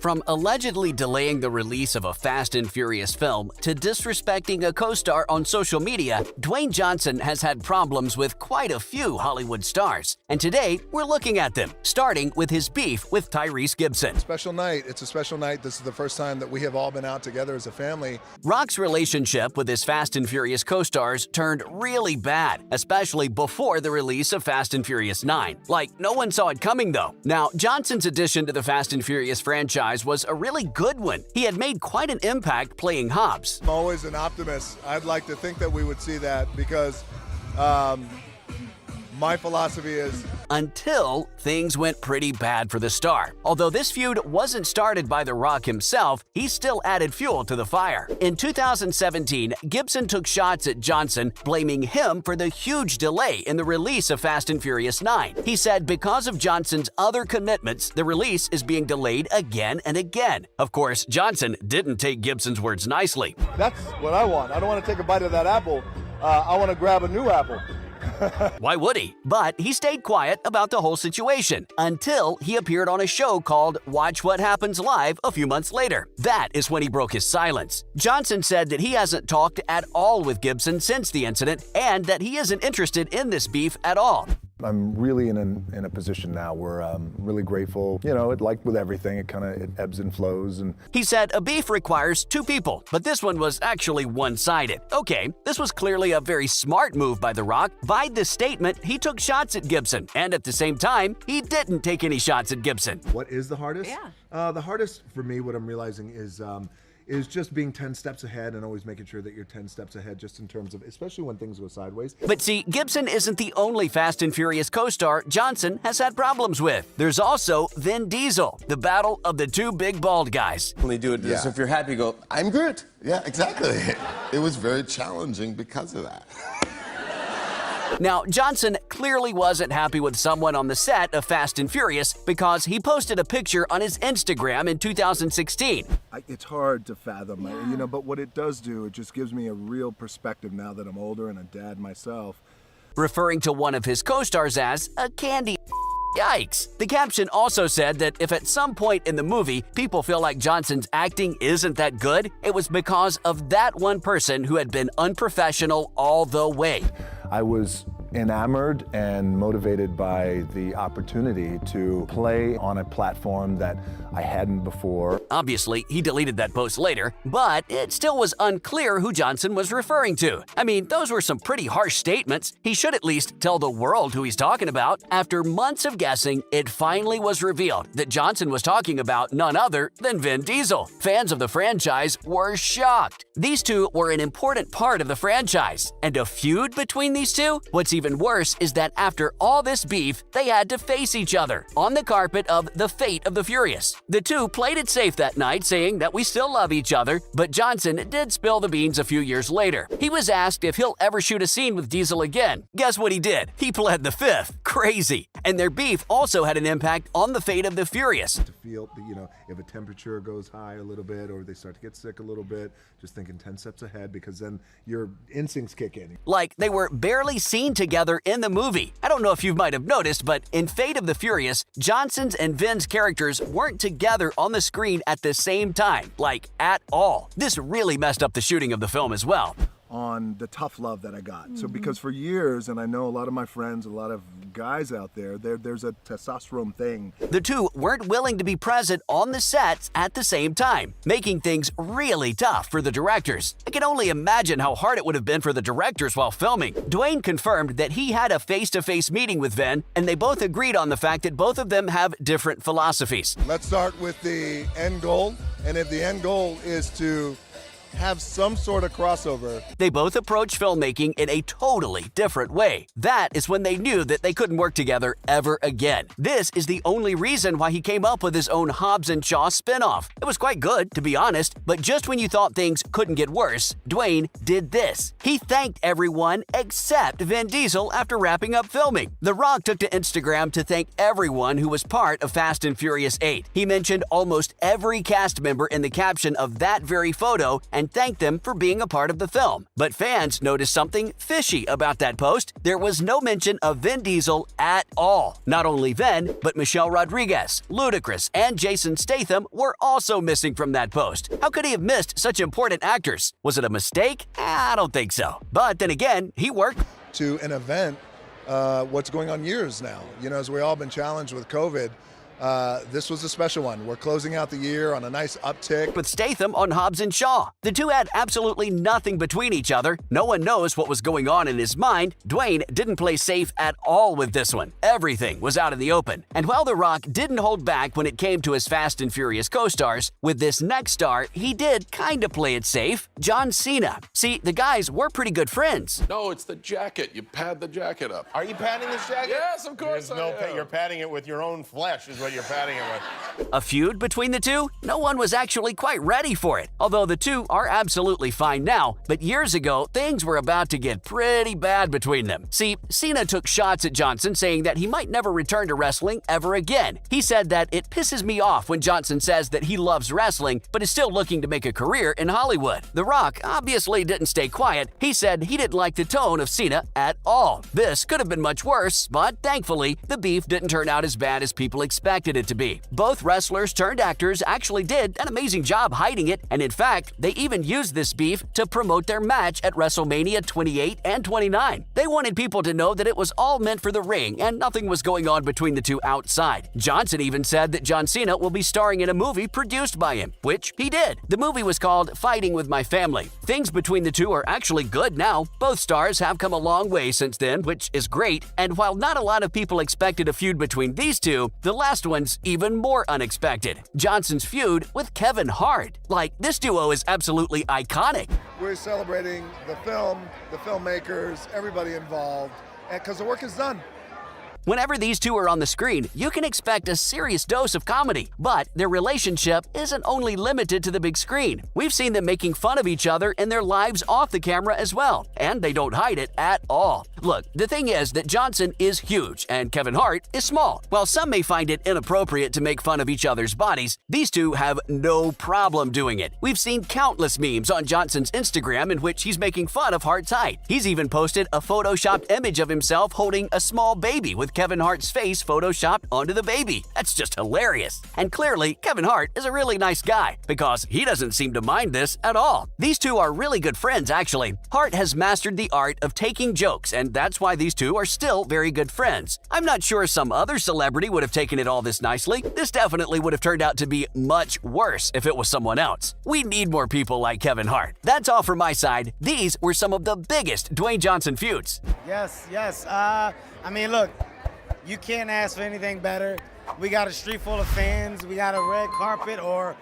From allegedly delaying the release of a Fast and Furious film to disrespecting a co-star on social media, Dwayne Johnson has had problems with quite a few Hollywood stars. And today, we're looking at them, starting with his beef with Tyrese Gibson. Special night. It's a special night. This is the first time that we have all been out together as a family. Rock's relationship with his Fast and Furious co-stars turned really bad, especially before the release of Fast and Furious 9. Like, no one saw it coming though. Now, Johnson's addition to the Fast and Furious franchise was a really good one. He had made quite an impact playing Hobbs. I'm always an optimist. I'd like to think that we would see that because my philosophy is... Until things went pretty bad for the star. Although this feud wasn't started by The Rock himself, he still added fuel to the fire. In 2017, Gibson took shots at Johnson, blaming him for the huge delay in the release of Fast and Furious 9. He said because of Johnson's other commitments, the release is being delayed again and again. Of course, Johnson didn't take Gibson's words nicely. That's what I want. I don't want to take a bite of that apple. I want to grab a new apple. Why would he? But he stayed quiet about the whole situation until he appeared on a show called Watch What Happens Live a few months later. That is when he broke his silence. Johnson said that he hasn't talked at all with Gibson since the incident and that he isn't interested in this beef at all. I'm really in a position now where I'm really grateful. You know, like with everything, it ebbs and flows. And he said a beef requires two people, but this one was actually one-sided. Okay, this was clearly a very smart move by The Rock. By this statement, he took shots at Gibson, and at the same time, he didn't take any shots at Gibson. What is the hardest? Yeah. The hardest for me, what I'm realizing is just being 10 steps ahead and always making sure that you're 10 steps ahead just in terms of, especially when things go sideways. But see, Gibson isn't the only Fast and Furious co-star Johnson has had problems with. There's also Vin Diesel, the battle of the two big bald guys. They do it, Yeah. so if you're happy, go, I'm good. Yeah, exactly. It was very challenging because of that. Now, Johnson clearly wasn't happy with someone on the set of Fast and Furious because he posted a picture on his Instagram in 2016. it's hard to fathom, but what it does do, it just gives me a real perspective now that I'm older and a dad myself. Referring to one of his co-stars as a candy. Yikes! The caption also said that if at some point in the movie people feel like Johnson's acting isn't that good, it was because of that one person who had been unprofessional all the way. I was enamored and motivated by the opportunity to play on a platform that I hadn't before. Obviously, he deleted that post later, but it still was unclear who Johnson was referring to. I mean, those were some pretty harsh statements. He should at least tell the world who he's talking about. After months of guessing, it finally was revealed that Johnson was talking about none other than Vin Diesel. Fans of the franchise were shocked. These two were an important part of the franchise, and a feud between these two? What's even worse is that after all this beef, they had to face each other on the carpet of The Fate of the Furious. The two played it safe that night, saying that we still love each other, but Johnson did spill the beans a few years later. He was asked if he'll ever shoot a scene with Diesel again. Guess what he did? He pled the fifth. Crazy. And their beef also had an impact on The Fate of the Furious. To feel, if a temperature goes high a little bit or they start to get sick a little bit, just thinking 10 steps ahead because then your instincts kick in. Like they were barely seen together in the movie. I don't know if you might have noticed, but in Fate of the Furious, Johnson's and Vin's characters weren't together on the screen at the same time, like at all. This really messed up the shooting of the film as well. On the tough love that I got. So because for years, and I know a lot of my friends, a lot of guys out there's a testosterone thing. The two weren't willing to be present on the sets at the same time, making things really tough for the directors. I can only imagine how hard it would have been for the directors while filming. Dwayne confirmed that he had a face-to-face meeting with Vin, and they both agreed on the fact that both of them have different philosophies. Let's start with the end goal, and if the end goal is to have some sort of crossover. They both approach filmmaking in a totally different way. That is when they knew that they couldn't work together ever again. This is the only reason why he came up with his own Hobbs and Shaw spinoff. It was quite good, to be honest, but just when you thought things couldn't get worse, Dwayne did this. He thanked everyone except Vin Diesel after wrapping up filming. The Rock took to Instagram to thank everyone who was part of Fast and Furious 8. He mentioned almost every cast member in the caption of that very photo and thanked them for being a part of the film. But fans noticed something fishy about that post. There was no mention of Vin Diesel at all. Not only Vin, but Michelle Rodriguez, Ludacris, and Jason Statham were also missing from that post. How could he have missed such important actors? Was it a mistake? I don't think so. But then again, he worked to an event what's going on years now. You know, as we've all been challenged with COVID, this was a special one. We're closing out the year on a nice uptick. with Statham on Hobbs and Shaw. The two had absolutely nothing between each other. No one knows what was going on in his mind. Dwayne didn't play safe at all with this one. Everything was out in the open. And while The Rock didn't hold back when it came to his Fast and Furious co-stars, with this next star, he did kind of play it safe. John Cena. See, the guys were pretty good friends. No, it's the jacket. You pad the jacket up. Are you padding this jacket? Yes, of course There's I no am. You're padding it with your own flesh is what you're padding it with. A feud between the two? No one was actually quite ready for it, although the two are absolutely fine now, but years ago, things were about to get pretty bad between them. See, Cena took shots at Johnson saying that he might never return to wrestling ever again. He said that it pisses me off when Johnson says that he loves wrestling, but is still looking to make a career in Hollywood. The Rock obviously didn't stay quiet. He said he didn't like the tone of Cena at all. This could have been much worse, but thankfully, the beef didn't turn out as bad as people expected it to be. Both wrestlers turned actors actually did an amazing job hiding it, and in fact, they even used this beef to promote their match at WrestleMania 28 and 29. They wanted people to know that it was all meant for the ring and nothing was going on between the two outside. Johnson even said that John Cena will be starring in a movie produced by him, which he did. The movie was called Fighting with My Family. Things between the two are actually good now. Both stars have come a long way since then, which is great, and while not a lot of people expected a feud between these two, the last one's even more unexpected. Johnson's feud with Kevin Hart. Like, this duo is absolutely iconic. We're celebrating the film, the filmmakers, everybody involved, because the work is done. Whenever these two are on the screen, you can expect a serious dose of comedy, but their relationship isn't only limited to the big screen. We've seen them making fun of each other in their lives off the camera as well, and they don't hide it at all. Look, the thing is that Johnson is huge and Kevin Hart is small. While some may find it inappropriate to make fun of each other's bodies, these two have no problem doing it. We've seen countless memes on Johnson's Instagram in which he's making fun of Hart's height. He's even posted a photoshopped image of himself holding a small baby with Kevin Hart's face photoshopped onto the baby. That's just hilarious. And clearly, Kevin Hart is a really nice guy because he doesn't seem to mind this at all. These two are really good friends, actually. Hart has mastered the art of taking jokes, and that's why these two are still very good friends. I'm not sure some other celebrity would have taken it all this nicely. This definitely would have turned out to be much worse if it was someone else. We need more people like Kevin Hart. That's all from my side. These were some of the biggest Dwayne Johnson feuds. Yes. I mean, look, you can't ask for anything better. We got a street full of fans. We got a red carpet, or